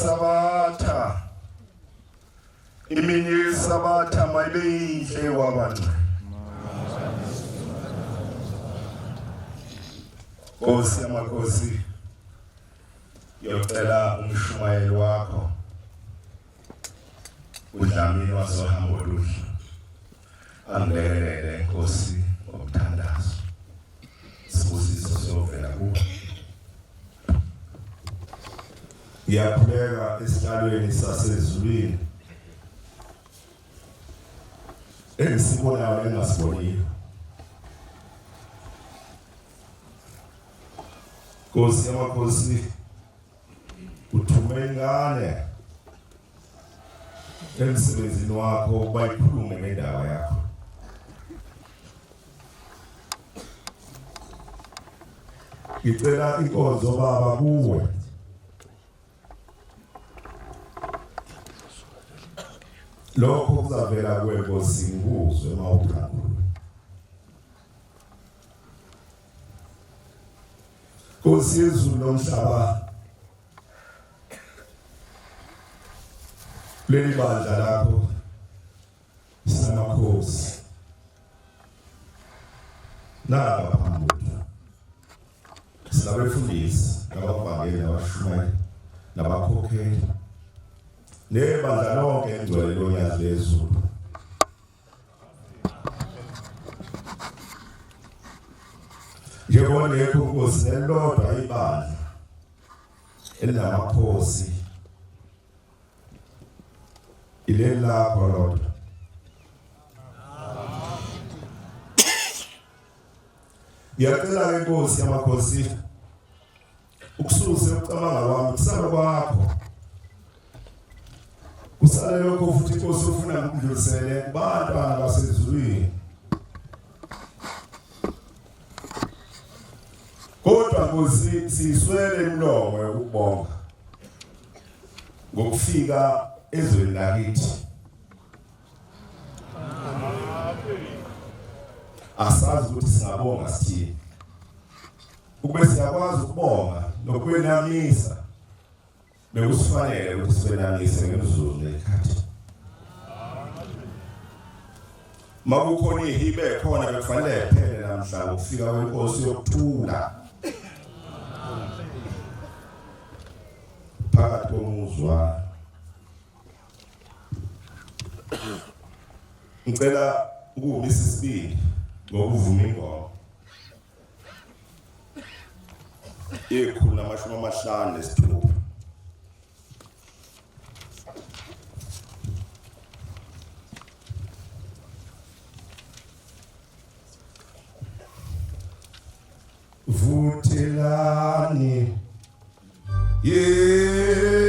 Sabatha imini Sabatha mayibe inhle wabangcwele Nkosi yamakhosi yocela umshumayeli wakho uDlamini wazohamba oluhle angilekelele Nkosi ngokuthandaza sibusiso siyovela kuwe Ngiyakhuleka esihlalweni sasezulwini engisibonayo engasiboniyo Nkosi yamakhosi uthumela ingane emsebenzini wakho bayikhulume ngendaba yakho Ngicela inkonzo baba kuwe lokho kuzavela kuwe Nkosi ngikuzwe mawukhangula Nkosi yezulu nomhlaba leli bandla lakho samakhosi naba phambili sinabefundisi nababhangeli nabashumayeli nabakhokheli nebandla lonke engcwele lonyazi lezulu njengoba ngekho Nkosi nelodwa ibandla elinamakhosi ileli lakho lodwa ngiyacela Nkosi yamakhosi ukususe ucabanga kwami kusala kwakho kusala lokho futhi Nkosi ufuna ukudlulisele kubantwana basezulwini kodwa Nkosi siswele imlomo yokubonga ngokufika ezweni lakithi asazi ukuthi singabonga sithini ukube siyakwazi ukubonga nokwenamisa bekusifanele ukuthi sibenamise ngemzuzu nekhathi makukhona ihibe khona bekufanele phele namhlanje ukufika kwenkosi yokuthula phakathi komuzwa ngicela ukubisa isibili ngokuvuma ingoma ikhulu namashumi amahlanu nesithupha Vuthelani yetlo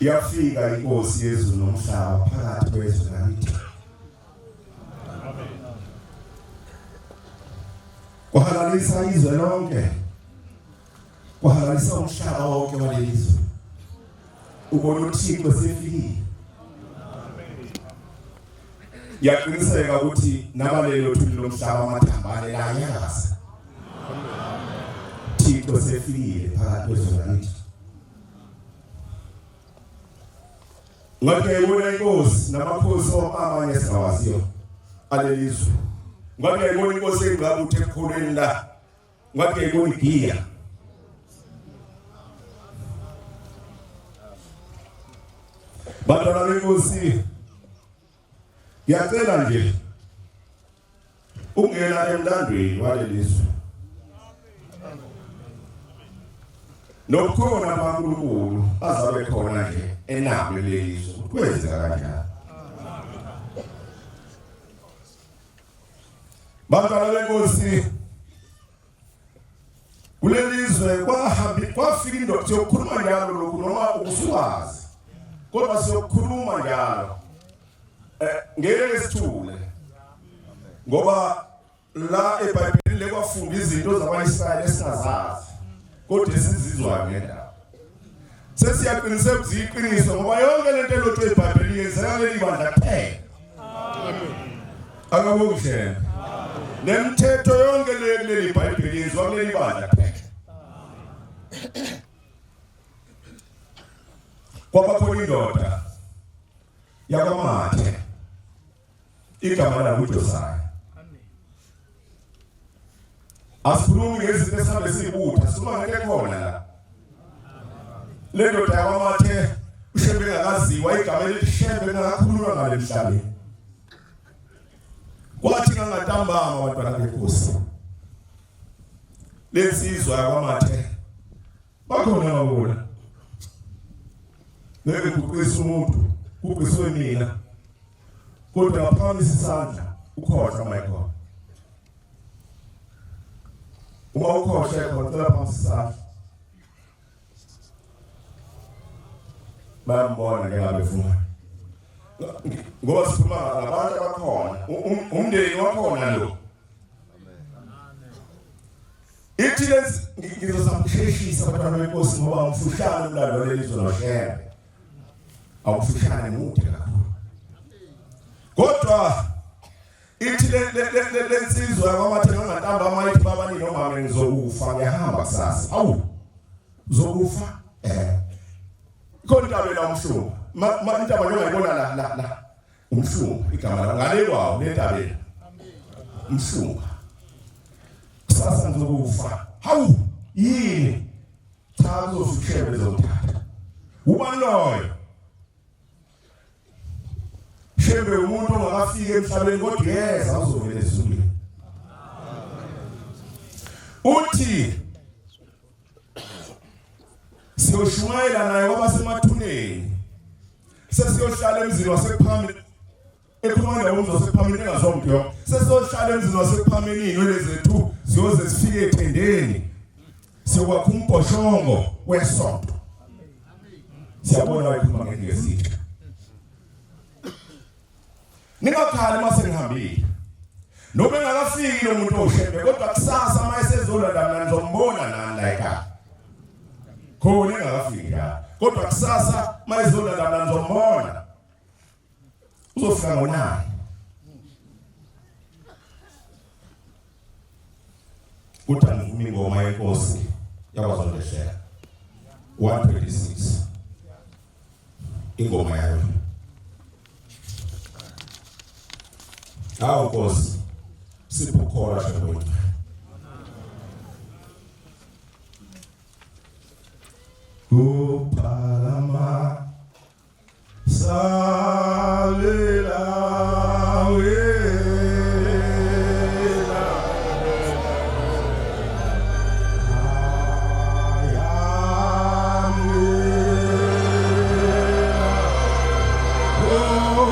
Yafika inkosi yezulu nomhlaba phakathi kwezwe lakithi. Kwahalalisa izwe lonke. Kwahalalisa umhlaba wonke walelizwe. Ubona uThixo sefikile. Yaqiniseka ukuthi nabalelo thuli lomhlaba amathambane la yakaza. Thixo sefikile phakathi kwezwe lakithi. Ngakhe ibona inkosi namakhosi amanye esingawaziyo alelizwe. Ngakhe ibona inkosi engqaba uthe ekhuleni la. Ngakhe ibona igiya. Bantwana benkosi ngiyacela nje ungena emlandweni walelizwe. Nokukhona kaNkulunkulu azabe khona nje enabo lelizwe kwenzeka kanjani. Bantwana benkosi kulelizwe kwafika indoda yokukhuluma njalo lokhu noma ukuswazi. Kodwa siyokukhuluma njalo ngeke sithule ngoba la eBhayibhelini lekwafunda izinto zabaIsrayeli esingazazi kodwa esizizwa ngedaba. Sesiyaqiniseka ukuziqiniso ngoba yonke lento elotshwe eBhayibhelini yenzeka leli bandla kuphela. Amen. Akabokuhle. Nemithetho yonke leli Bhayibhelini yenziwa kuleli bandla kuphela. Kwabakhona indoda yakwaMathe igama layo uJosiah. asikhulumi ngezinto esihambe sibutha sima ngeke khona la le ndoda yakwaMathe uShembe engakaziwa igama elithi Shembe engakakhulunywa ngale emhlabeni kwathi ngantambama abantwana beNkosi lensizwa yakwaMathe bakhona ngabona ngeke kuqisa umuntu kuqiswe mina kodwa ngaphamisa isandla ukhohlwa Michael uma ukhohlwa khona phamisa isandla bayambona ngabefuna ngoba sikhuluma ngabantu abakhona umndeni wakhona lo ithi ngizozamsheshisa abantwana beNkosi ngoba umfushane umlando lelizwe loShembe awufushane mude kakhulu kodwa ithi lensizwa yakwaMathe ngantambama ithi baba nomama ngizokufa ngiyahamba kusasa awu uzokufa khona intabela umhlungu intaba ngiyayibona la umhlungu igama la ngale kwawo lentabela umhlungu kusasa ngizokufa hawu yini cha uzofushebe zothatha ubani loyo Shembe umuntu ongakafika emhlabeni kodwa yeza uzovela ezulwini uthi siyoshumayela naye kwabasemathuneni sesiyohlala emzini wasekuphambili ekhuluma nawo wasekuphambili engazomntu sesiyohlala emzini wasekuphambili inwele zethu ziyoze zifike ethendeni siyokwakha umbhoshongo wesonto siyabona wayikhuluma ngesithi ningakhali mase ngihambile noma engakafiki lo muntu oShembe kodwa kusasa mayesezolanda mina nizombona nani la ekhaya khona engakafiki la kodwa kusasa mayezolanda mina nizombona uzofika ngona uthanda ngumi ingoma yeNkosi yakwaZondeshela 126 ingoma yayo hawo Nkosi siphukhora shembe uphakama salela wela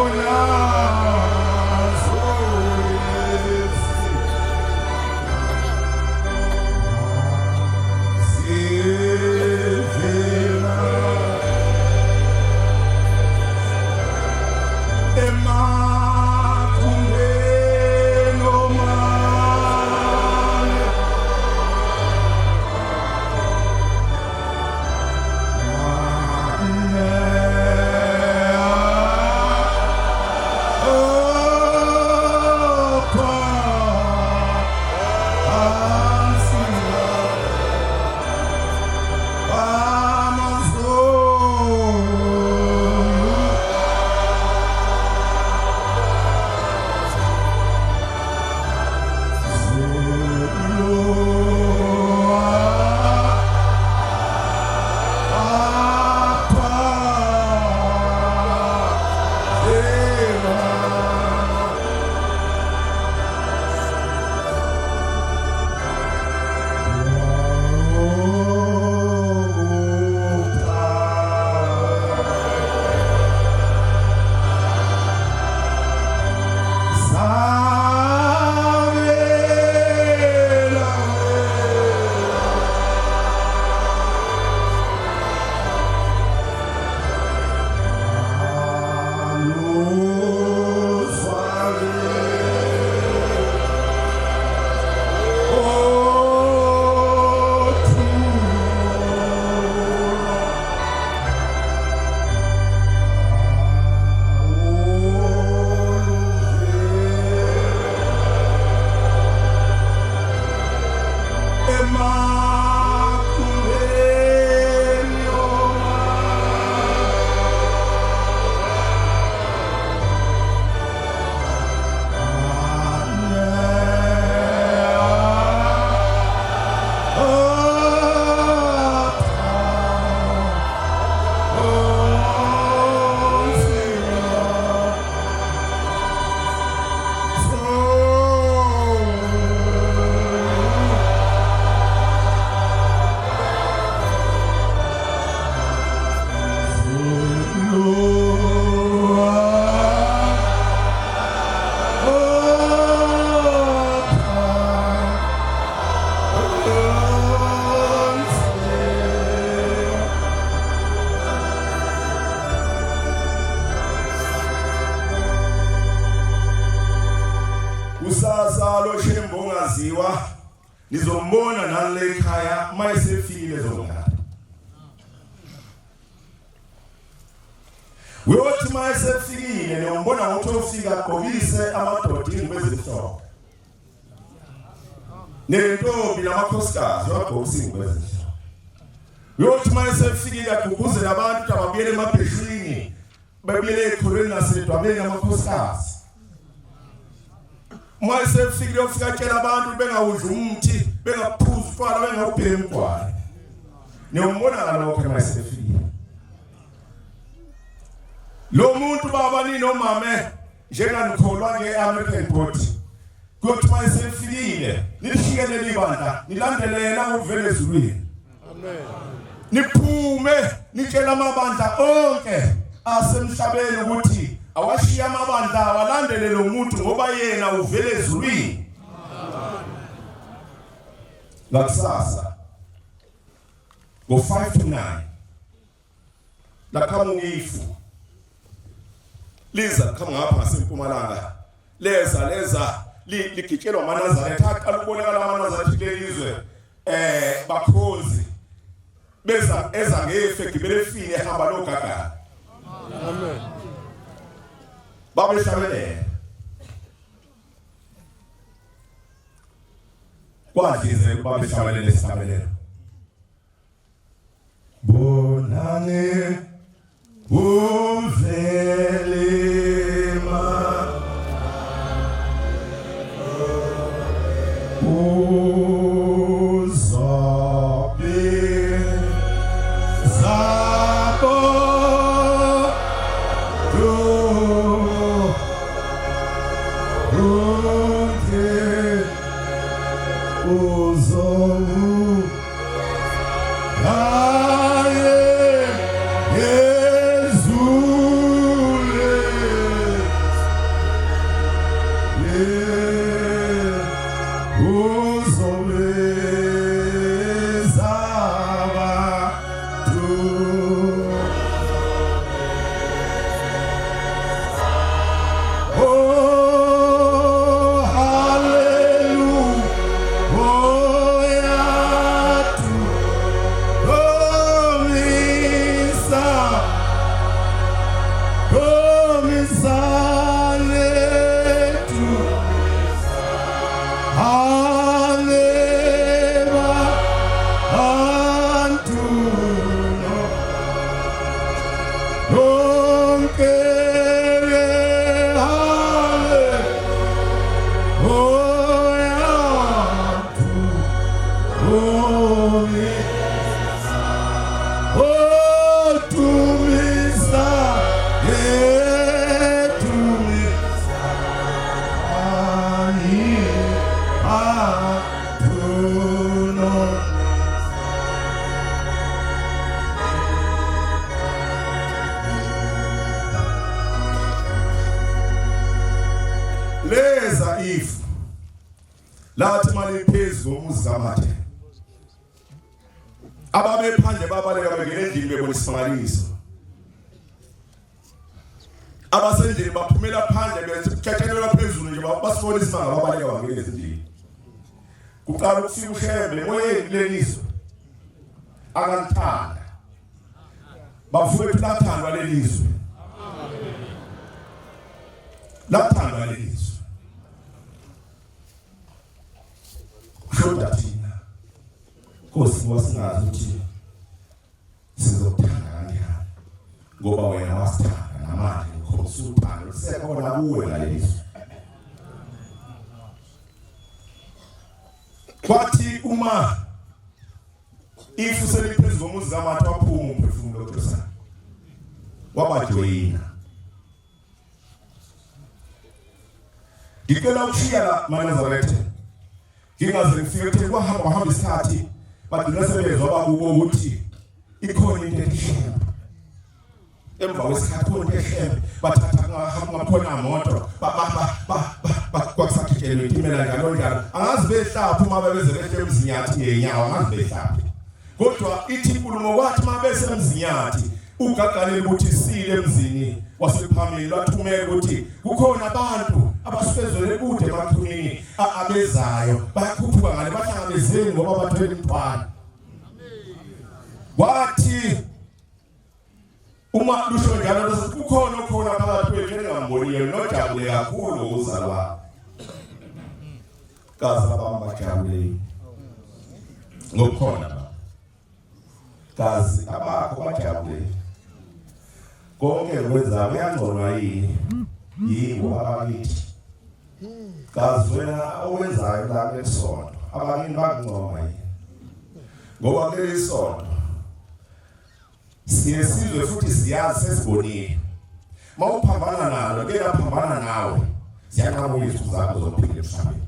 ayamela kusasa lo Shembe ongaziwa nizombona nale ekhaya mayesefikile zonke Uyothi mayesefikile niyombona ukuthi ufika agqokise amadoda ingubo ezimhlophe nentombi namakhosikazi wagqokisa ingubo ezimhlophe Uyothi mayesefikile agqugquzela abantu ukuthi ababuyele emabheshini babuyele ekhuleni nasedwabeni amakhosikazi mayesefikile ufika tshela abantu bengawudla umthi bengaphuza utshwala bengawubhemi kwalo niyombona lokho mayesefikile Lo muntu baba ni nomame njenganikholwa ngeAmerican Board kuthi mayesefikile nishiyele libandla nilandelela uvele ezulwini amen niphume nitshela amabandla onke asemhlabeni ukuthi awashiya amabandla awalandele lo muntu ngoba yena uvele ezulwini amen lakusasa go 5 to 9 la kamunifu Liza kama ngapha ngasempumalanga leza ligitshelwa amaNazaretha aqala ukubonakala amaNazaretha lelizwe bakhozi beza eza ngefe gibele fini ehamba logaga amen babeshabele kwazize babeshabele lesabelelo bonane leza ifu lathi mali phezulu ngomuzi kaMathe ababe phandle babaleka bengena endlini bebona isimangaliso abasendlini baphumela phandle bethethelwa phezulu nje basifona isimanga babaleka bangena endlini kuqala ukufika uShembe moyeni lelizwe akanthanda bavuke plathandwa lelizwe lathandwa lelizwe shoda thina Nkosi wasingazi ukuthi sizokuthanda kanjani ngoba wena wasithanda namanje ukhomisa uthando lisekhona kuwe ngalelizwe kwathi uma ifu seliphezulu ngomuzi kaMathe waphuma umphefumulo lokuqala wabajoyina ngicela ukushiya la maNazaretha ngingaze ngifike kwahamba isikhathi badinga sebezwa bakubo ukuthi ikhona into eshembe emva kwesikhathi konke eshembe bathatha ngaphona moto kwakusakhithelwe itimela njalo angazi behlapha uma bebeze behle emzinyathi ngenyawo angazi behlapha kodwa ithi inkulumo kwathi uma bese emzinyathi ugagaleli ukuthi sile emzini wasephambili wathumela ukuthi kukhona abantu abasifezele kude emathunini abezayo bayakhuphuka ngale bahlangabezeni ngoba bathwele imithwalo. Wathi uma lusho njalo lesithi kukhona phakathi kwethu engamboniyo nojabule kakhulu ukuzalwa. Kaza bambajabule ngokukhona kazi abakho bajabule konke kwenza kuyangconwa yiwo abakithi. Kazi wena owenzayo la ngesonto abangini bakuncoma yini ngoba kuleli sonto siyesizwe futhi siyazi sesibonile mawuphambana nalo ke laphambana nawe siyanqamuka izinto zakho zokuphila emhlabeni.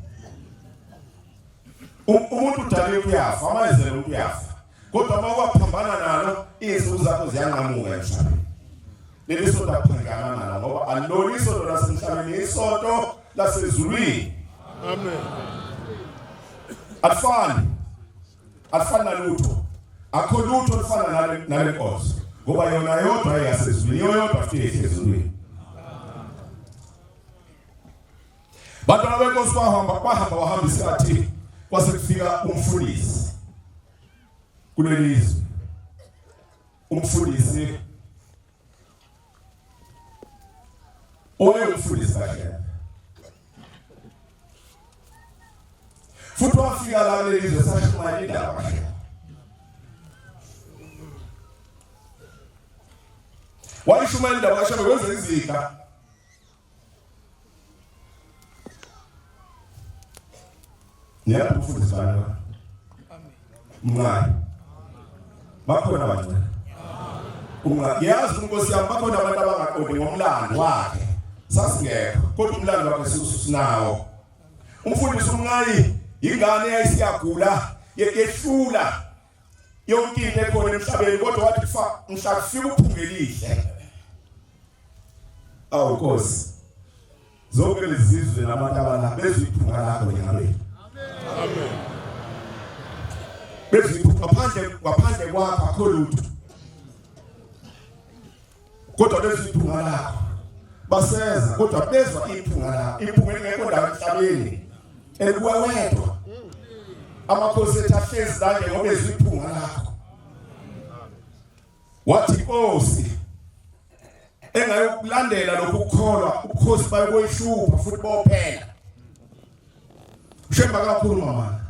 Umuntu udale uyafa amayezelo umuntu uyafa kodwa mawuphambana nalo izinto zakho ziyanqamuka emhlabeni. Leli sonto aphangana nalo ngoba alilona isonto lasemhlabeni isonto lasezulwini. Amen. Afana nalutho akho lutho olufana nale nkosi ngoba yona yodwa yasezulwini yodwa futhi yasezulwini. Bantwana benkosi bahamba isikhathi kwase kufika umfundisi kulelizwe. Umfundisi umfundisi kahle futhi wafika la kulelizwe sashumayela indaba. Wayishumayela indaba kashabe kwenza izika. Niyaphi umfundisi bani? Mncane. Bakhona abancane. Yazi inkosi yami bakhona abantu abangaqondi ngomlando wakhe. Sasingekho kodwa umlando wakhe sinawo. Umfundisi umncane ingane eyayisiyagula yehlula yonke into ekhona emhlabeni kodwa wathi mhla kufika uphungelihle. Awu Nkosi. Zonke lezizwe nabantu abala beziphunga lakho njengabe. Amen. Beziphunga ngaphandle kwakho akho lutho. Kodwa beziphunga lakho baseza kodwa bezwa iphunga lakho. Iphunga engekho ndawo emhlabeni. Ekuwa wedwa. Amakhosi ethahlezi zanje ngoba eziphunga lakho. Wathi Nkosi engayokulandela lokukholwa ukhosi bayoyishupha futhi bophela. Ushemba kakhulu mama.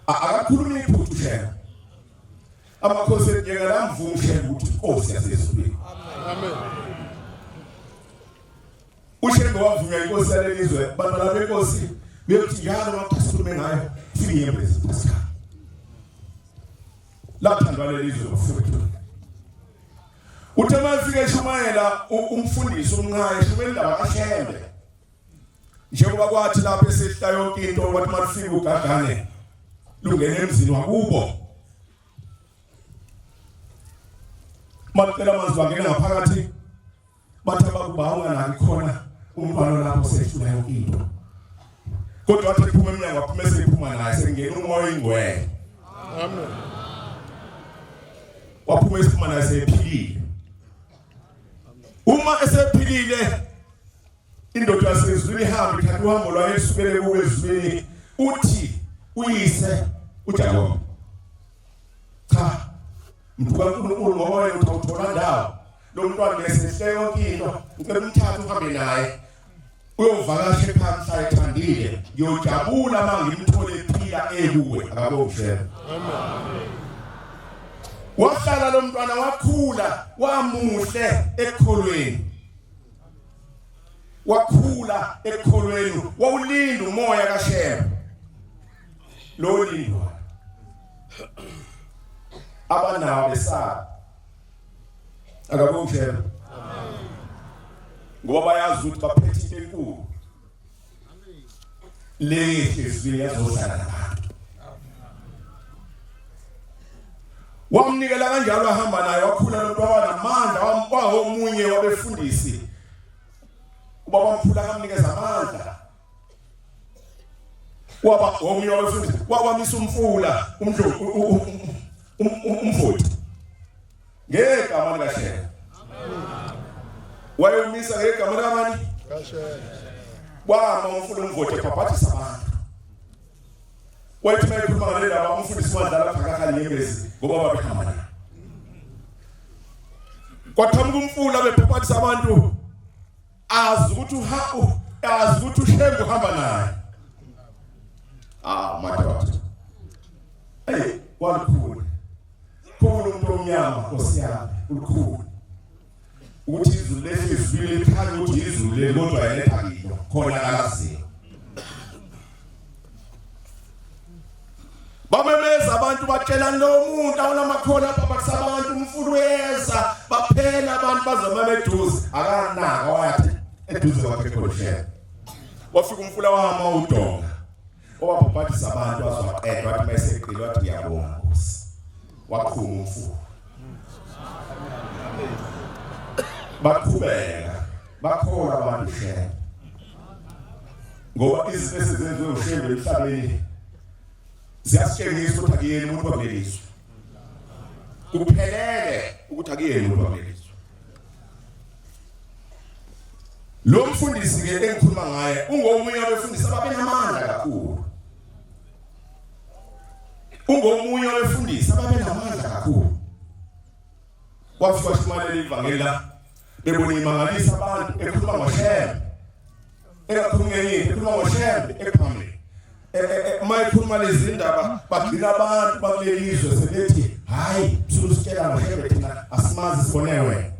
Akakhuluma iphuthu shema. Amakhosi njengala lamvumshe ukuthi Nkosi yasezulwini. Amen. Ushemba wavunya inkosi yalelizwe bantwana benkosi beyothi njalo makukhulume ngayo fike yembezi pasika. Laphandwa lelizwe mfowethu. Uthema ufike eshumayela umfundisi umncane eshumayela indaba kaShembe. Njengoba kwathi lapho esehla yonke into wathi mafike ugagane lungene emzini wakubo. Makucela amazwi angena ngaphakathi bathi abakubawa nani khona umbalo lapho sehla yonke into. Kodwa wathi ephuma eminyango waphuma esephuma naye sengena umoya ingcwele. Amen. Waphuma esephuma naye sephilile. Uma esephilile indoda yasezulwini ihamba ithatha uhambo lwayo esukele kuwezulwini uthi uyise uJakobe. Cha mntu kaNkulunkulu ngoba wena uthola ndawo lo mntwana lesehle yonke into ucela umthatha uhambe naye uyovakasha ekhaya mhla ethandile ngiyojabula mangimthole ephila ekuwe akabongisela. Amen. Wahlala lo mntwana wakhula wamuhle ekholweni. Wakhula ekholweni wawulinda umoya kaShembe. Lo lindo abanawo besaba akabongisela. Amen. Ngoba bayazi ukuthi baphethe into enkulu. Amen. Lezi yazohlala nabantu. Wamnikela kanjalo ahamba naye wakhula lo mntwana namandla wawomunye wabefundisi. Ubaba mphula kamnikeza amandla. Waba omunye wabefundisi wabamisa umfula umvoti. ngegama likaShembe. Wayomisa ngegama likabani? kaShembe. Wama umfundisi umvote babhathisa abantu. Wathi mayikhuluma ngale ndaba umfundisi wadlala phakathi ngenyembezi ngoba babekhamba. Kwathamba umfula bebhabhathisa abantu azi ukuthi uShembe uhamba naye. Madoda. Walukhulu. Khulu umuntu omnyama Nkosi yami, ulukhulu. Ukuthi izulu lesizwile likhanya ukuthi izulu lelodwa yelethakilo khona kalaziyo. Bamemeza abantu batshela lo muntu awunamakhono ababhathisa abantu umfulu uyeza baphela abantu bazama beduze akanaka wathi eduze kwakhe khoshela. Wafika umfula wama udonga. Owabhabhathisa abantu azwaqedwa wathi mayeseqile wathi ngiyabonga Nkosi. Waqhuma umfulu. Baqhubeka bakhola abantu Shembe. Ngoba izinto ezenziwe uShembe emhlabeni ziyasitshengisa ukuthi akuyeni umuntu wakulelizwe. Kuphelele ukuthi akuyeni umuntu wakulelizwe. Lo mfundisi ke engikhuluma ngaye ungomunye wabefundisi ababenamandla kakhulu. Ungomunye wabefundisi ababenamandla kakhulu. Wafika washumayela ivangeli la bebona imangalisa abantu ekhuluma ngoShembe. Ekhuluma ngenye ekhuluma ngoShembe ephambili. Mayikhuluma lezi ndaba bagcina abantu bakulelizwe sebethi hayi usukutshela ngoShembe thina asimazi sibone wena.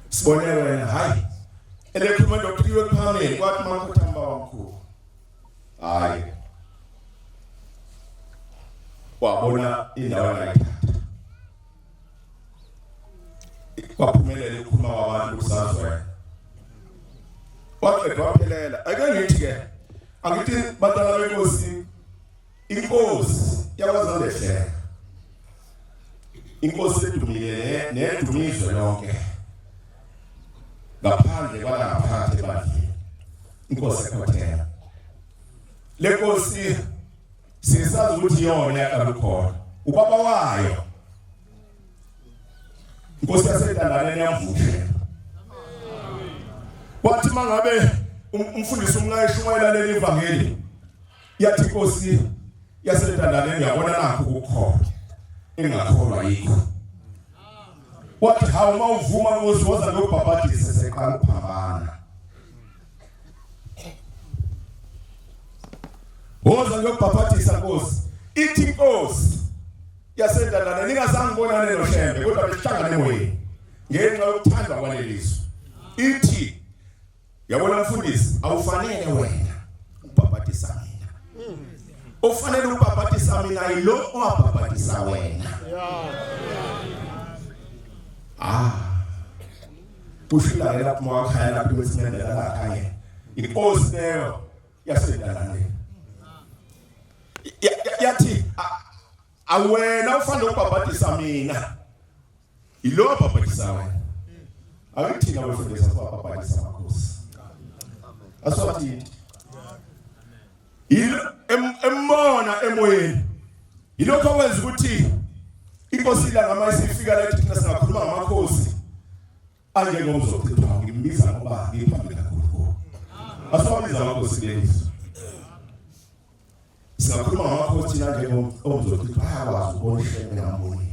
Sibone wena hayi. Elekhuluma ndoqhiwe phambili kwathi makuthamba wamkhulu. Hayi. Wabona indawo yakhe. Waphumelela ukukhuluma kwabantu kusazwe. Waqedwa waphelela. Ake ngithi ke angithi bantwana benkosi inkosi yakwaZondehlela. Inkosi edumile nedumizwe lonke. Ngaphandle kwalapha ebandleni. Inkosi ekhothela. Le nkosi sisazi ukuthi yona yakalukhona. Ubaba wayo Nkosi yaseNtandane yamvushe. Wathi mangabe umfundisi umnqayishumayela leli ivangeli yathi Nkosi yaseNtandane yabona nakho ukukhona engakholwa yikho. Wathi hawu mawuvuma Nkosi woza ngobhabhadisa seqala ukuphambana. Woza ngobhabhadisa Nkosi. Ithi Nkosi yaseNtandane ningazange ngibonane noShembe kodwa besihlangane emoyeni ngenxa yokuthanda kwalelizwe. Ithi yabona mfundisi awufanele wena ukubhabhadisa mina. Ufanele ukubhabhadisa mina yilo owabhabhadisa wena. Ushila lapho mwakhaya lapho kwesimendela la kanye. Inkosi leyo yaseNtandane. Yathi awena ufanele ukubhabhadisa mina. Yilo wabhabhadisa wena. Akuthina wefundisa ukubhabhadisa amakhosi. Aswathi embona emoyeni yilokho okwenza ukuthi inkosi la ngamayisifika la thina singakhuluma ngamakhosi angengomzochithwa ngimbiza ngoba ngiphambili kakhulu. Aswabiza amakhosi lezi singakhuluma ngamakhosi angengomzochithwa akwazi ukubona ngamboni.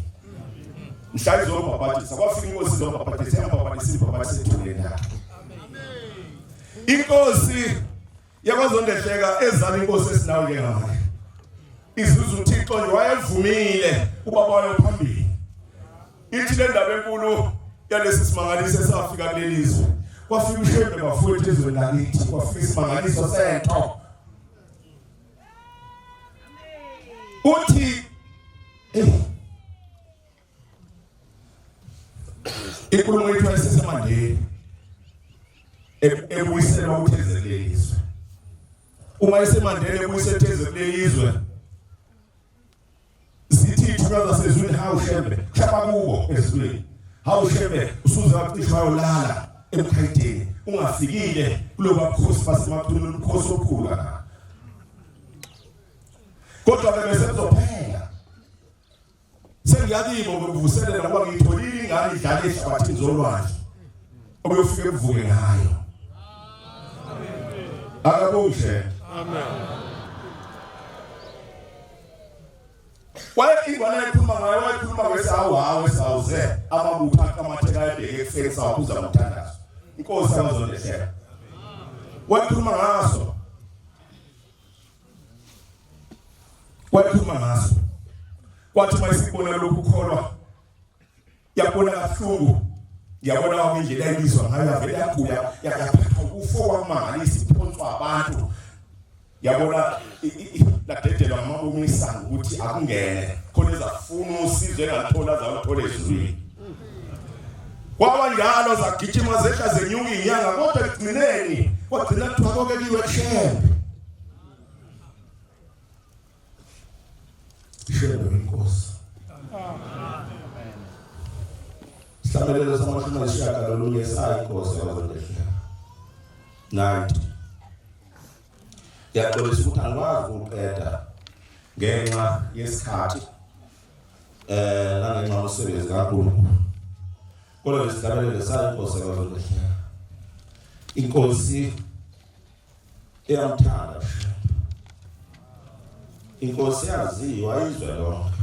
Mhlali zobhabhadisa kwafika inkosi zobhabhadisa yambhabhadisa ibhabhadisa ethuleni yakhe. Inkosi yakwaZondehlela ezala inkosi esinayo njengamanje. Izuzu uThixo nje wayevumile ubaba wayo phambili. Ithi le ndaba enkulu yalesi simangaliso esafika kulelizwe. Kwafika uShembe bafowethu ezweni lakithi kwafika isimangaliso sento. Uthi inkulumo yethu yasesemandeni ebuyisela utheze kulelizwe. Uma esemandeni ebuyisela utheze kulelizwe zithi ithunywa zasezweni hawu Shembe chapa kubo ezweni. Hawu Shembe usuze waqishwa yolala emkhayideni ungafikile kuloba bukhosi basemaqhulwini ubukhosi okhulu kana. Kodwa bebesezophela sengiyakibo ukuvuselela ngoba ngitholile ingane idlala ehlabathini zolwandle obuyofika evuke ngayo. Akabushe. Amen. Waye ingwane ekhuluma ngayo wayekhuluma ngesawawe sawuze amabutho akamatheka yebheke ekufeni sawakhuza umthandazo. Inkosi abazondehlela. Wayekhuluma ngaso. Wayekhuluma ngaso. Kwathi mayisibona lokhu kholwa yabona kahlungu yabona indlela ayibizwa ngayo yavela yaguya yakaphatha ufo wamali isiphonswa abantu yabona ladedelwa ngamabomisana ukuthi akungene khona ezafuna usizo engathola zawuthola ezulwini. Kwaba njalo zagijima zehla zenyuka inyanga kodwa ekugcineni kwagcina kuthiwa kokeliwe kushembe. Shembe inkosi. Sihlabelelo samashumi ayisishiyagalolunye sayinkosi yabazondehlela. 90. Yaxolisa ukuthi angikwazi ukuqeda ngenxa yesikhathi nangenxa yomsebenzi kaNkulunkulu. Kodwa lesihlabelelo sayinkosi yabazondehlela. Inkosi eyamthanda. Inkosi yaziwa izwe lonke.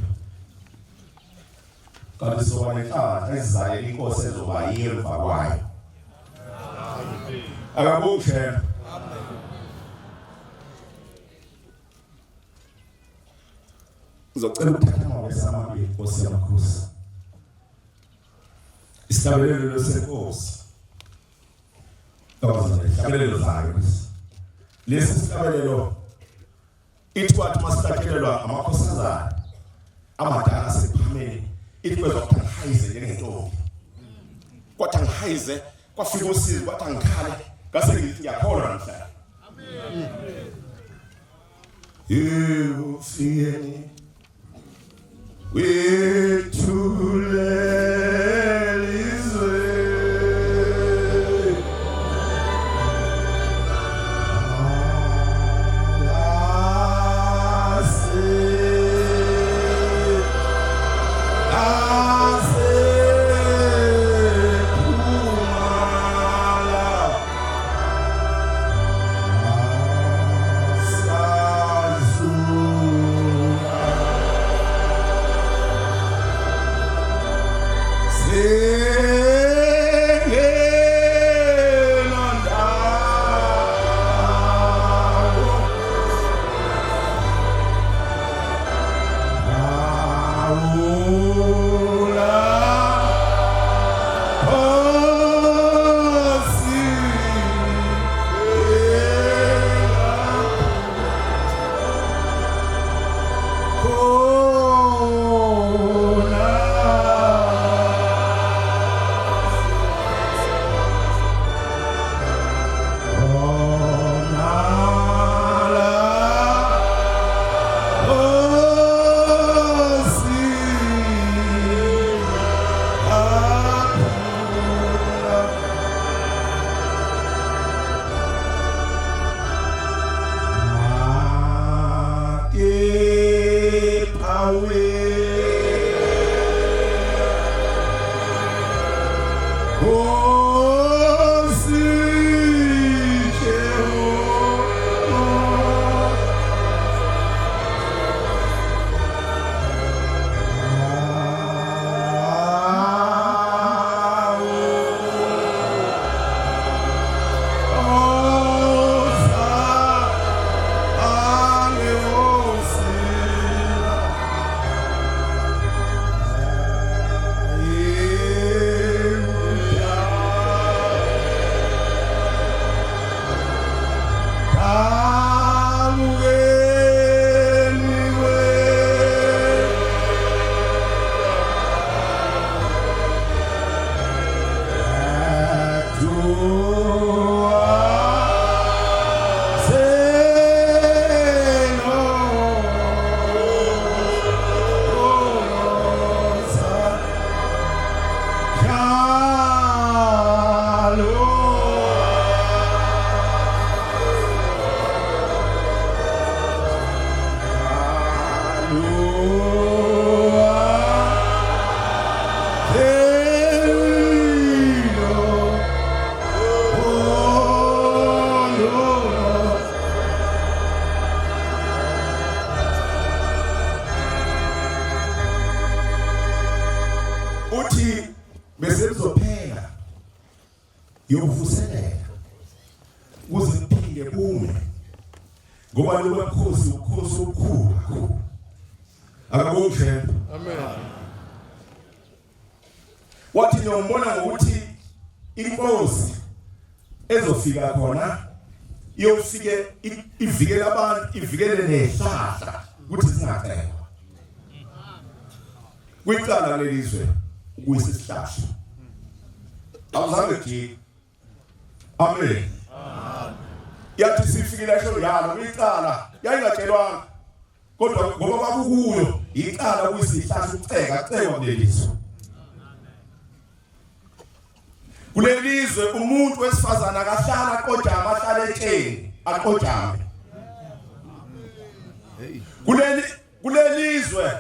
Kanti sobanenhlala ezizayo inkosi ezoba yemva kwayo. Akabushe. Amen. Uzocela ukuthatha amabesa amabili inkosi yamakhosi. Isihlabelelo senkosi. Isihlabelelo zayo. Lesi sihlabelelo ithi wathi masihlatshelelwa amakhosazana amadala asephameni ithi kwezokutha ngihayize njengentombi. Kwathi ngihayize kwafika usizi kwathi ngikhale ngase ngithi ngiyakholwa namhlanje. Amen. Yufiyeni wethule yokuvuselela ukuze kuphinde kume ngoba lo wekhosi ukhosi okukhulu akakho amen wathi niyobona ngokuthi inkosi ezofika khona iyofike ivikele abantu ivikele nehlahla ukuthi zingaqekwa kwicala lelizwe kuyisihlahla awuzange nje amen yathi sifikile esho yalo kwicala yayingatshelwanga kodwa ngoba bakukuyo icala kuyisihlahla uceka kulelizwe kulelizwe umuntu wesifazana akahlala aqojama ahlala etsheni aqojame kulelizwe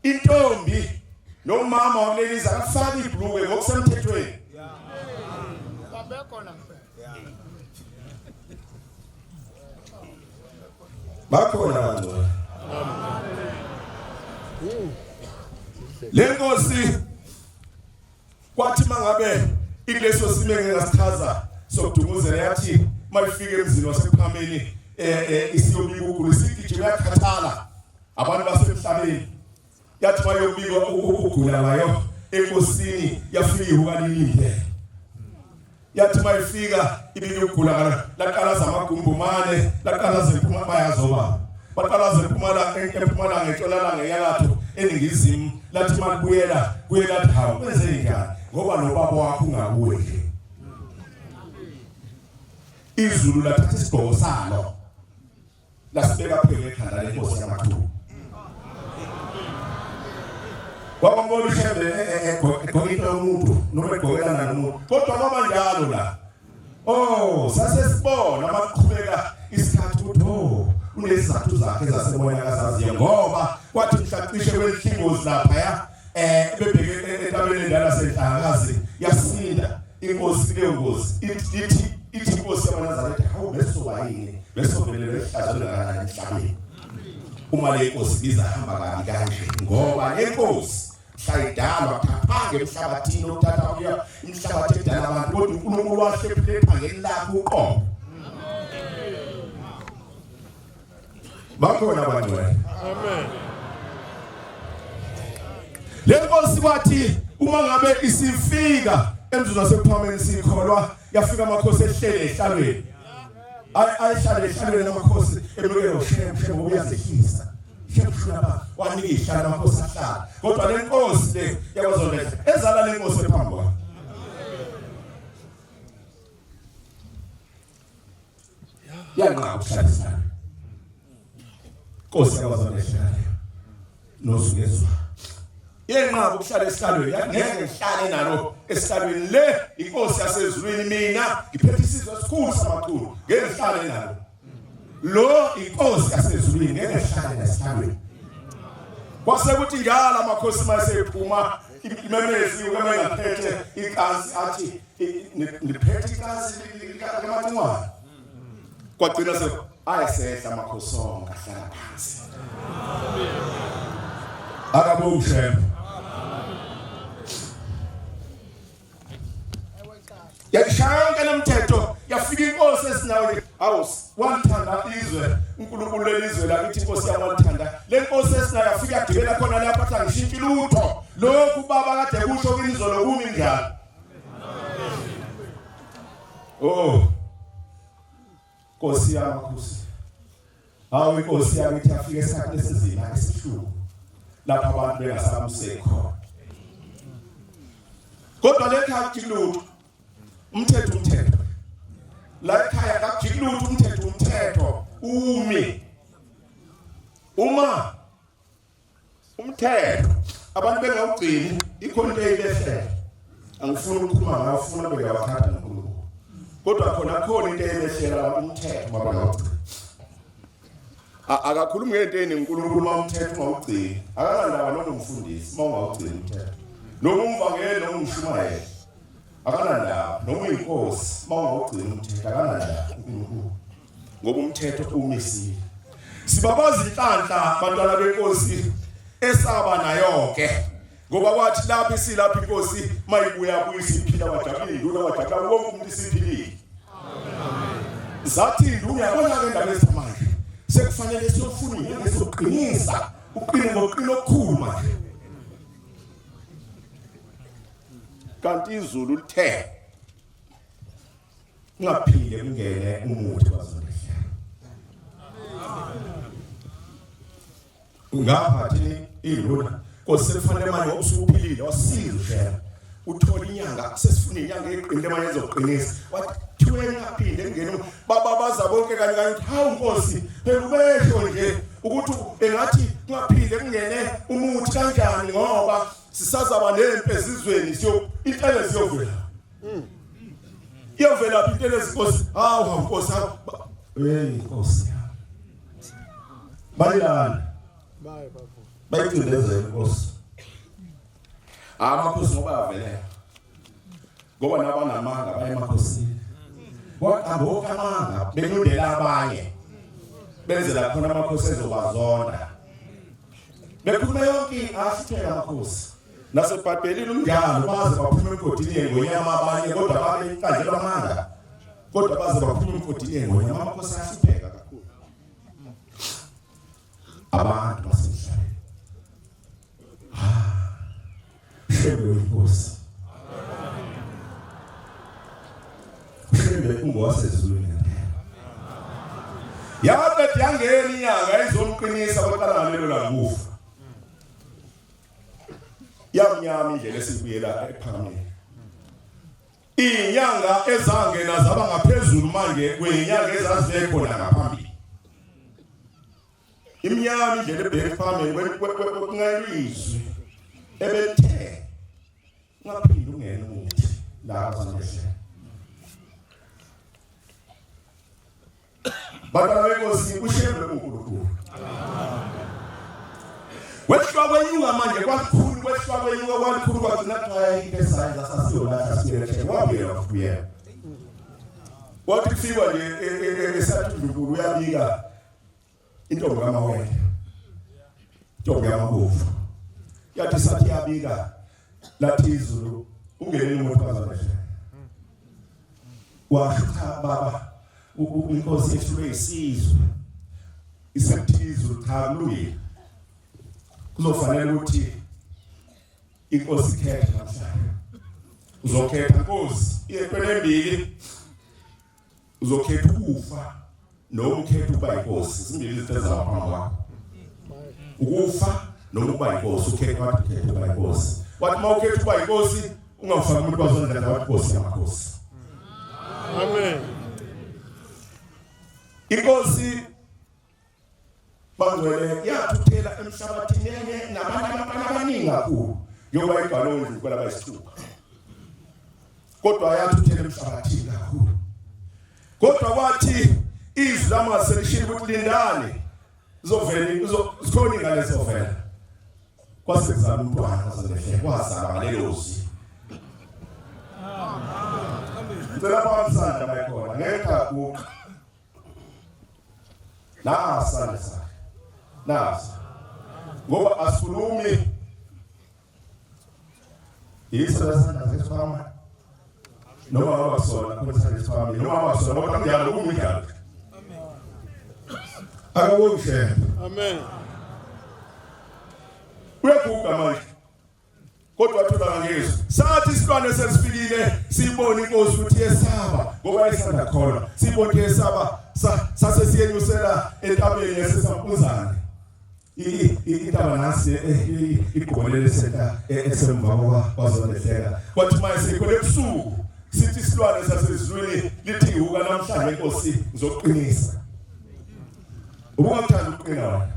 intombi nomama wakulelizwe akafaka ibhuluke ngokusemthethweni bakhona bangcwele lenkosi kwathi mangabe ileso sime ngingasichaza sokudumuzela yathi mayifike emzini wasephameni isiyobika uGulu sigijima yakhathala abantu basemhlabeni yathi bayobika uGulu layo enkosini yafika ukanilinde yathi mayifika ibike uGulu laqalaza amagumbumane laqalaza iphuma bayazoba baqalaza eMpumalanga eNtshonalanga enyakatho eningizimu lathi makubuyela lathi hawu kwenze njani ngoba nobaba wakho ungakuwe nje izulu lathatha isigqoko salo lasibeka phela ekhanda lenkosi yamathulu wabambona ushebe egqokile umuntu noma egqokelana nomuntu kodwa kwaba njalo la sasesibona amaqhubeka isikhathi ukuthi unesizathu zakhe zasemoya akazaziyo ngoba kwathi mhlacishe welikhingozi lapha bebheke entabeni endala senhlakazi yasinda inkosi leyo nkosi ithi inkosi yabaNazaretha hawu besoba yini besovelele ehlazweni kana emhlabeni uma le nkosi izahamba kabi kanje ngoba le nkosi sayidalwa kaphange emhlabathini ukuthatha kuya imhlabathi edala abantu kodwa uNkulunkulu wahlephule ephangeni lakho uqobo bakhona abantu amen lenkosi kwathi uma ngabe isifika emzini wasephameni sikholwa yafika amakhosi ehlele ehlalweni ayihlale ehlalweni amakhosi emukela ushemshe ngoba uyazehlisa shemshuna wanika ihlala amakhosi ahlala kodwa lenkosi le yakwazolehla ezala lenkosi ephambi kwakhe yanqa ukuhlalisana Nkosi yakwazolehla nozungezwa yenqaba ukuhlala esihlalweni ngeke ngihlale nalo esihlalweni le inkosi yasezulwini mina ngiphethe isizwe esikhulu samakhulu ngeke ngihlale nalo lo inkosi yasezulwini ngeke ngihlale nesihlalweni kwase kuthi njalo amakhosi mayesephuma imemezi ukemengaphethe ikansi athi ngiphethe ikansi likaMancwane kwagcina se ayesehla amakhosi onke ahlala phansi akabonge yakishanga nomthetho yafika inkosi esinaweni wanthanda izwe uNkulunkulu lelizwe lakithi inkosi yawanthanda lenkosi esinayo yafika yagibela khona lapha athi angishintshe lutho lokhu baba kade kusho kwizolo kumi njalo Nkosi yamakhosi hawu inkosi yakithi yafika esikhathi lesizina esihluku lapha abantu bengasabusekho kodwa lekhathi lutho umthetho la ekhaya kakujikilutho umthetho umi uma umthetho abantu bengawugcini ikhonto eyibehle angifuni ukukhuluma ngayo ufuna bekawakhatha noNkulunkulu kodwa khona into eyibehlela umthetho mabangawugcini akakhulumi ngento enenkulunkulu uma umthetho ungawugcini akanandaba noma umfundisi uma ungawugcini umthetho noma umvangeli noma umshumayeli akanandaba noma inkosi mawugcina umthetho akanandaba ngoba umthetho umisile sibabaza inhlanhla abantwana benkosi esaba nayo ke ngoba wathi lapha isilapha inkosi mayibuya kuyisiphila wajabula induna wajabula wonke umuntu isiphilile amen zathi induna yabona ke indaba ezamanje sekufanele siyofuna ngesoqinisa uqine ngoqino okukhulu manje kanti izulu lithe ngaphinde kungene umuthi wazondehla ngaphathi induna kosekufanele manje usuphilile wasizushela uthola inyanga sesifuna inyanga eqinile manje ezoqinisa wathi thuwe ngaphinde kungene baba baza bonke kanye kanye hawu Nkosi phela ubesho nje ukuthi engathi kungaphinde kungene umuthi kanjani ngoba sisazaba nempe ezizweni intele siyovela iyovela intele Nkosi hawu Nkosi Nkosi bayilana bayicindezela Nkosi amakhosi ngoba avele ngoba nabanamanga bayemakhosini kwakambo kamanga benudela abanye benzela khona amakhosi ezobazonda bekhuluma yonke asithela amakhosi nasebhadelile umjalo baze baphuma emgodini yengonyama abanye kodwa babe iqanje lamanga kodwa baze baphuma emgodini yengonyama amakhosi asipheka kakhulu abantu basemhlabeni shebe inkosi shebe ungowasezulwini yathi yangeni inyanga izomqinisa kwaqala lelo langufa yamnyama indlela esibuyela ephameni inyanga ezangena zaba ngaphezulu manje kwenyanga ezazikhona ngaphambili imnyama indlela ebheke phambili kungayizwi ebethe ngaphinde ungene umuthi la bazangeshe Bana wenkosi ushembe uNkulunkulu wethwa kwenyuka manje kwakhulu wethwa kwenyuka kwakhulu kwagcina xa ipesayiza sasiyolahla siyelekhe wabuyela kuyena wathi kufika nje esathundukulu uyabika intombi kamawele intombi yamabovu yathi sathi yabika lathi izulu ungene umuntu kazaleshe washuka baba inkosi yethu isizwe isethizwe cha kulungile kuzofanele ukuthi inkosi ikhethe namhlanje uzokhetha inkosi iyephele embili uzokhetha ukufa noma ukhetha ukuba inkosi zimbili izinto ezaphambi kwakho ukufa noma ukuba inkosi ukhetha wathi ukhetha ukuba inkosi wathi mawukhetha ukuba inkosi ungafaki umuntu wazondlela wathi inkosi yamakhosi amen inkosi bangcwele yathuthela emhlabathini yenye nabantu abaningi kakhulu njengoba ibhalwe ukubala bayisithupha kodwa yathuthela emhlabathini kakhulu kodwa kwathi izwi lamaselishini ukuthi lindane izovela zikhona ingane zovela kwasekuzama umntwana wazalehle kwazala ngalelozi ngicela phamsanda bayikhona ngekha kuqa nasa ngoba asikhulumi isasanda sesifama noma abasona kuthi sesifama noma abasona kodwa njalo kumujalo amen akabongishe amen uyabuka manje kodwa thola ngezwe sathi isilwane sesifikile sibone inkosi ukuthi yesaba ngoba isanda khona sibone yesaba sase siyenyusela entabeni yasesampuzane intaba nasi igqolele senta esemva kwazolehlela kwathi manje sikhole ebusuku sithi isilwane sasezulwini lithi huka namhlanje inkosi ngizoqinisa ubungathanda ukuqina wena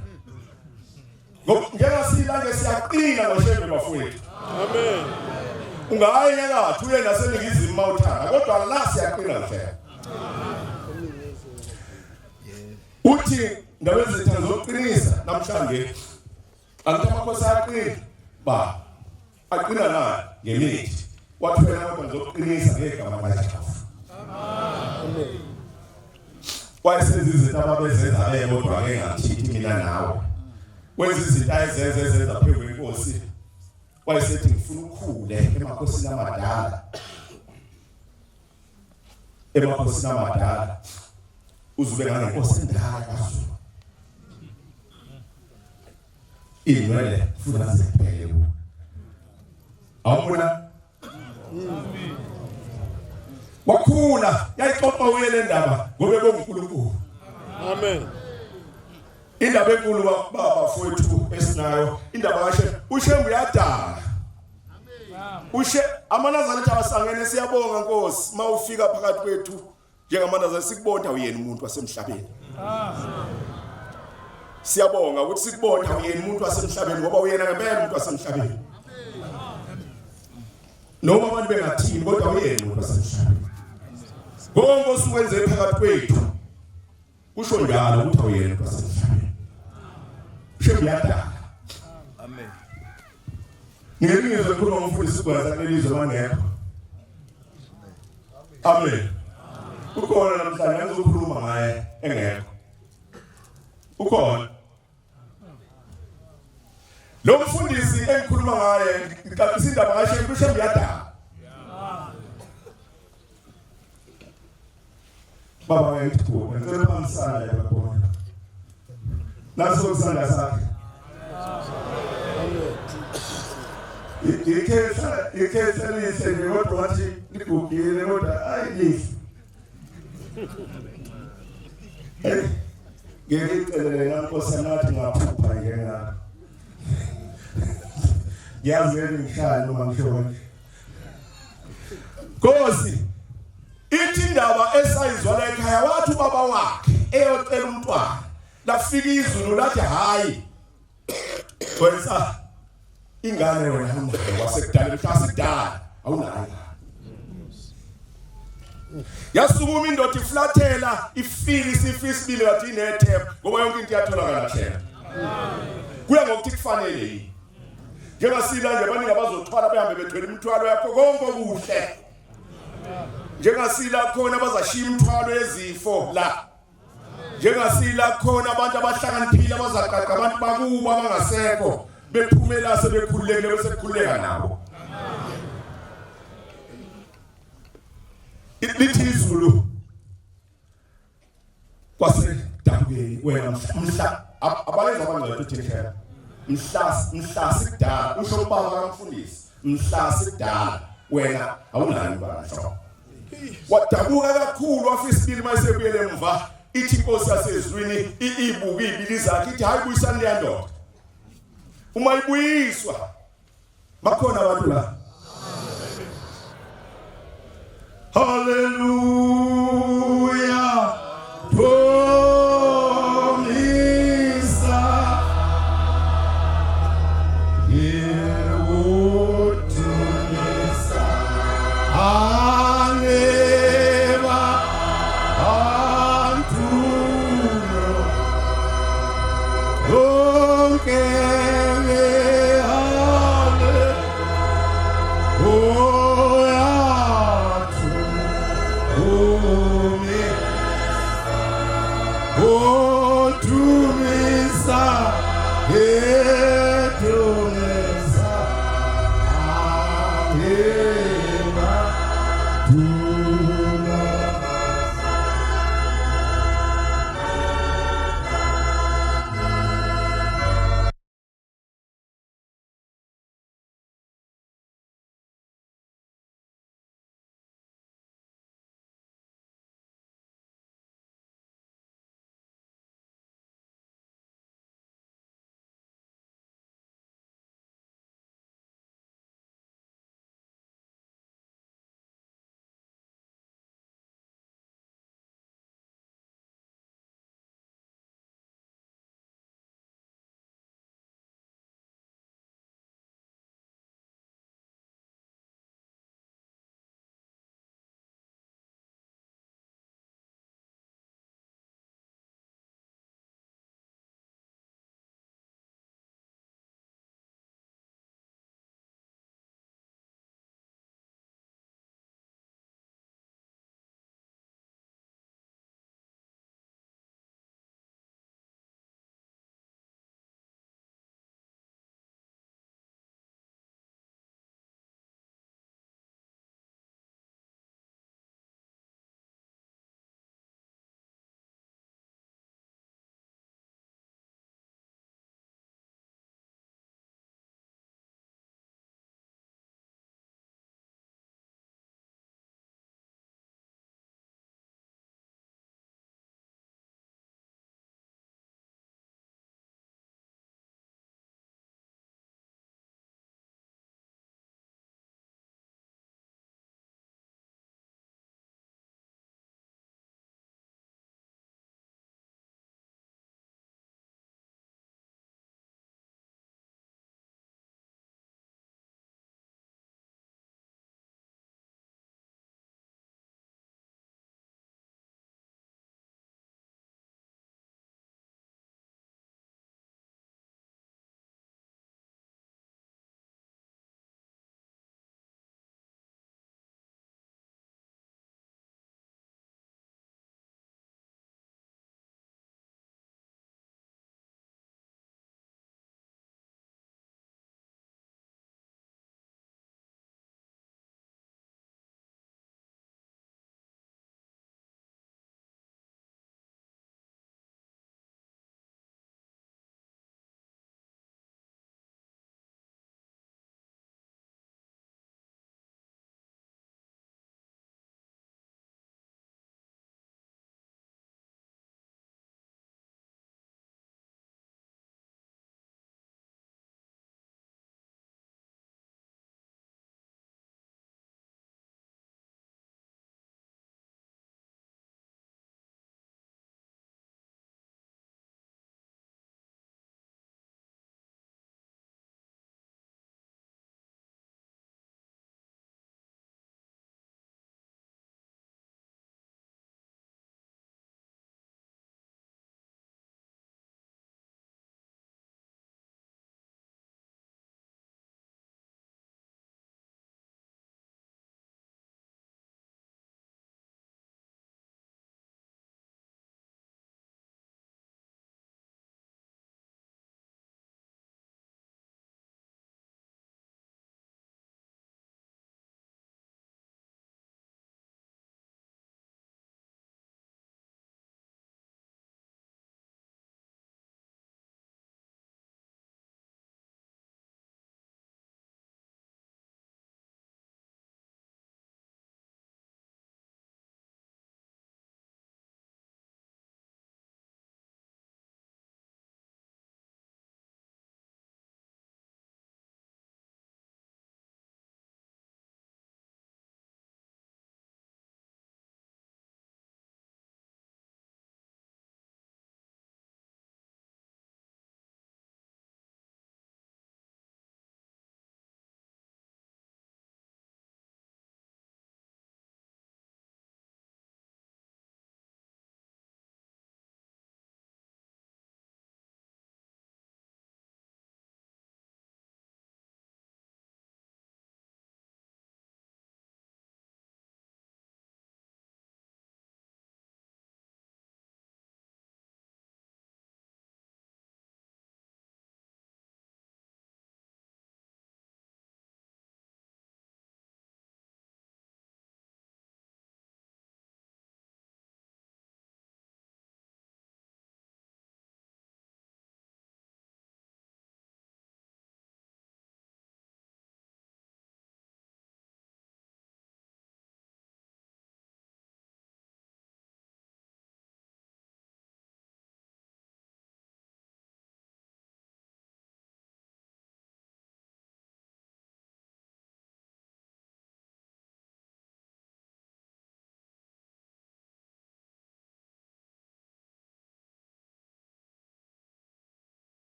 ngoba silange siyaqina ngoshembe bafowethu amen ungayi nyakathu uye naseningizimu mawuthanda kodwa la siyaqina nje uthi ndawe zithanzo zoqinisa namhlanje angithi aqina ba aqina na ngemithi wathi wena kodwa zoqinisa ngegama likaJehova amen wayesenza ababezenza kodwa ke ngathi mina nawe wenza izinto ezenza phezu kwenkosi wayesethi ngifuna ukukhule emakhosini amadala. Emakhosini amadala uzube ngangenkosi endala kaZulu. Inwele futhi ziphele. Awubona? Wakhula yayixoxa uyele ndaba ngobe konguNkulunkulu. Amen. Indaba enkulu baba fowethu esinayo indaba kaShem. uShem uyadala. Amanazarete abasangene siyabonga Nkosi mawufika phakathi kwethu njengamanazarete sikubonda uyena umuntu wasemhlabeni. Siyabonga ukuthi sikubonda uyena umuntu wasemhlabeni ngoba uyena ngempela umuntu wasemhlabeni. Noma abantu bengathini kodwa uyena umuntu wasemhlabeni. Konke osuwenze phakathi kwethu kusho njalo ukuthi uyena umuntu wasemhlabeni. Shem uyadala. Amen. Ngelinye ikhuluma ngomfundisi kwaza lelizwe mangekho. Amen. Ukhona namhlanje ngizokhuluma ngaye engekho. Ukhona. Lo mfundisi engikhuluma ngaye ngicacisa indaba kaShem. uShem uyadala. Baba wethu ngicela phamsana la khona. Naso kusanda sakhe. Ikhetha lise kodwa wathi ligugile kodwa ayilisi. Ngicela Nkosi nathi ngaphupha ngena. Yazi ngishaya noma ngisho nje. Nkosi ithi indaba esayizwa la ekhaya wathi ubaba wakhe eyocela umntwana lafika izulu lathi hayi. Kwenza ingane wena wasekudala mhlasidala awunayo. Yasukuma indoda iflathela ifile isifisibile yathi inethemba ngoba yonke into iyatholakala themba. Kuya ngokuthi kufanele yini. Njengasila nje abaningi abazothwala behambe bethwele imithwalo yakho konke okuhle. Njengasila khona abazashiya imithwalo yezifo la. Njengasila khona abantu abahlakaniphile abazaqaqa abantu bakubo abangasekho bephumela sebekhululekile bese kukhuleka nabo. Lithi izulu kwase dabukeni wena mhla abayenza abangcwele uthethela mhla sidala usho ubaba kamfundisi mhla sidala wena awunani basho. Wadabuka kakhulu wafisa isibili mayisebuyele emva ithi Inkosi yasezulwini ibuka izibili zakhe ithi hayi buyisani le ndoda. Uma ibuyiswa bakhona abantu la. Hallelujah. Promisa. Yewotumisa. Aneva. Antuno. Donkele. Hale.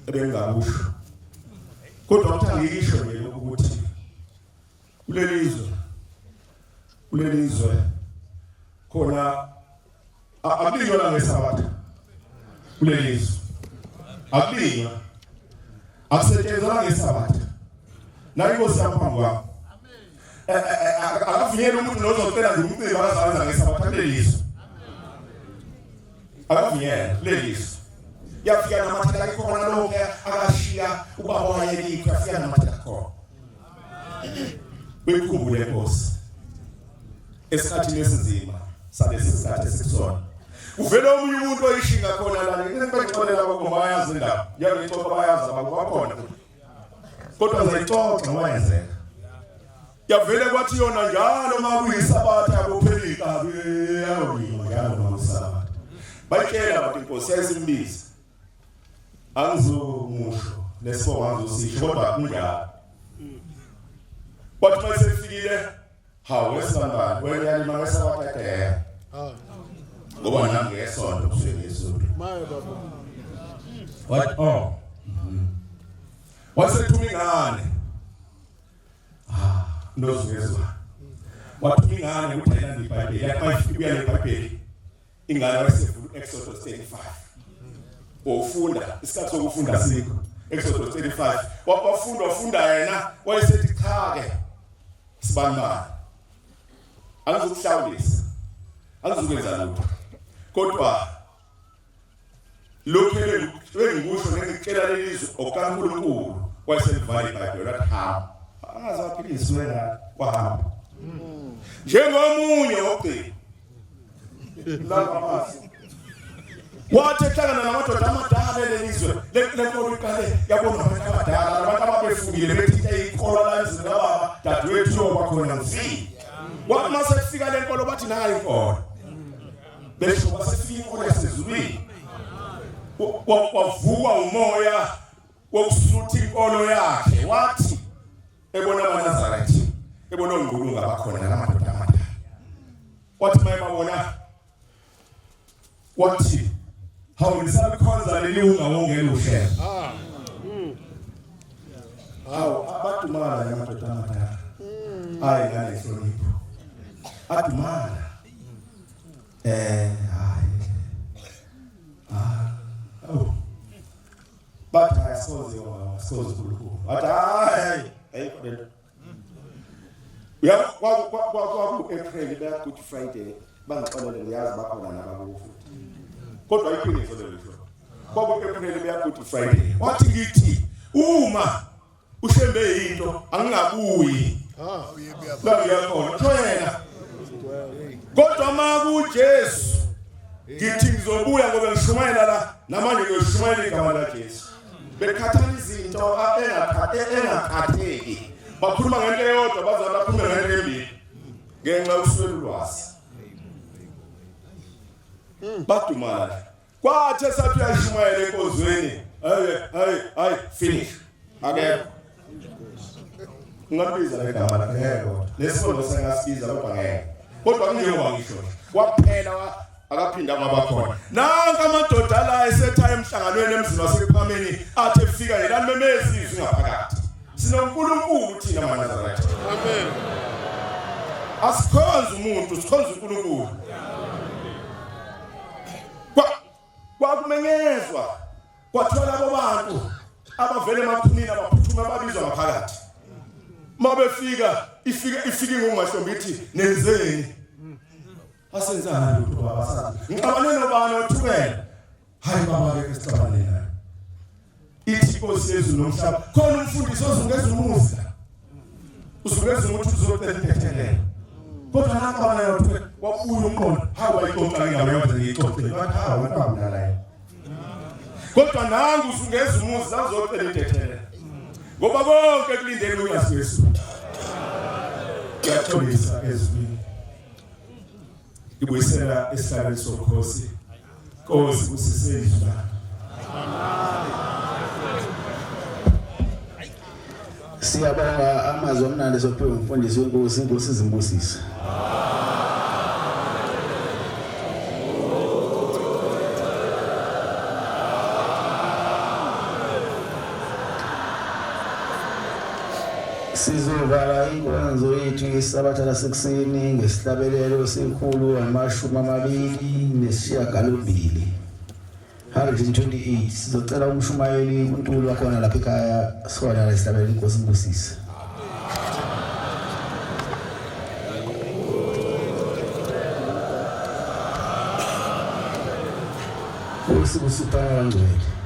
ebengakusho kodwa ngithangisho nje ukuthi kulelizwe khona akulinywa la ngesabatha kulelizwe akulinywa akusetshenzwa ngesabatha nayinkosi yaphambi kwami akavunyelwa umuntu nozocela nje umcimbi akazawenza ngesabatha kulelizwe akavunyelwa kulelizwe yafika namathela khona lonke akashiya ubaba wayekho yafika namathela khona bekhumbule Nkosi esikhathini esinzima salesi sikhathi esikusona uvela omunye umuntu oyishinga khona la ngibexolela bakho bayazi indaba yangixoxa bayazi abakhona kodwa ngizayixoxa ngoyenzeka yavele kwathi yona njalo makuyisabatha akuphelika yawuyima njalo makuyisabatha bayitshela bathi Nkosi yayisimbiza angizomusho lesibongo angizosisho kodwa kunjalo wathi mayisefikile hawe sibambani wena yalima ngesabatha ngoba nami ngesonto kusweni isonto maye baba what wasethuma ingane nozwezwa wathuma ingane uthayela iBhayibheli yakufika iBhayibheli ingane wayesefunda Exodus 35 ufunda isikhathi sokufunda sikho Exodus 35 wafunda yena wayesethi cha ke sibambani angizokuhlawulisa angizokwenza lutho kodwa lokho engikusho ngikutshela lelizwe okaNkulunkulu wayeselivale iBhayibheli lathi hamba angazaphilisa wena kwahamba njengomunye ogcina la masi wathi ehlangana namadoda amadala lelizwe lenkolo ikale yabona abantu abadala abantu ababefungile bethi inkolo lanzini kababa dadewethu yoba khona ngifile wathi mase kufika lenkolo bathi nayi inkolo besho basefika inkolo yasezulwini wavuka umoya wokusutha inkolo yakhe wathi ebona amaNazaretha ebona ongqulunga bakhona lamadoda amadala wathi mayebabona wathi hawu ngisakhonza leli ungawongela uhlelo hawu abadumala lamadoda amadala hayi ngane ihlonipho adumala bathi ayasoze uNkulunkulu bathi hayi kodwa kwaku April beya Good Friday bangixolele ngiyazi bakhona nabakufu kodwa iqiniso lelo kwaku April beya Good Friday wathi ngithi uma ushembe into angingabuyi la ngiyakhona thoyena kodwa maku Jesu ngithi ngizobuya ngoba ngishumayela la namanje ngiyoshumayela igama la Jesu bekhathana izinto engakhatheki bakhuluma ngento eyodwa bazabe bakhuluma ngento embili ngenxa yokuswela ulwazi badumala kwathi esathi uyashumayela enkozweni hayi finish akekho ngabiza legama lakhe kodwa lesifundo sengasibiza kodwa ngeke kodwa kunjengoba ngisho kwaphela akaphinda ngabakhona nanka amadoda la esetha emhlanganweni emzini wasePhameni athi efika yena memezizwe ngaphakathi sinoNkulunkulu thina maNazaretha amen asikhonza umuntu sikhonza uNkulunkulu kwakumenyezwa kwathola abantu abavele emaphumini abaphuthuma babizwa ngaphakathi mabefika ifike ngomashombe ithi nenzeni asenzana lutho baba sathi ngixabane nobani othukela hayi baba ke sixabane naye ithi Nkosi yezulu nomhlaba khona umfundisi ozungeza umusa uzungeza umuntu uzotethelela kodwa nakabana yothwe wabuya umqondo hawa ixoxa ingaba yonke ngixoxe bathi hawa ntabula la kodwa nangu uzungeza umusa azotethelela ngoba konke kulindele uyasesu yathobisa ezwini ibuyisela esihlalweni sobukhosi Nkosi usisizwa siyabonga amazwi omnandi sophiwe umfundisi weNkosi Inkosi izimbusise Sizovala inkonzo yethu yesabatha lasekuseni ngesihlabelelo sekhulu 228. 128 sizocela umshumayeli uNtuli wakhona lapha ekhaya sona lesihlabelelo inkosi imbusise. Usipana ngcwele.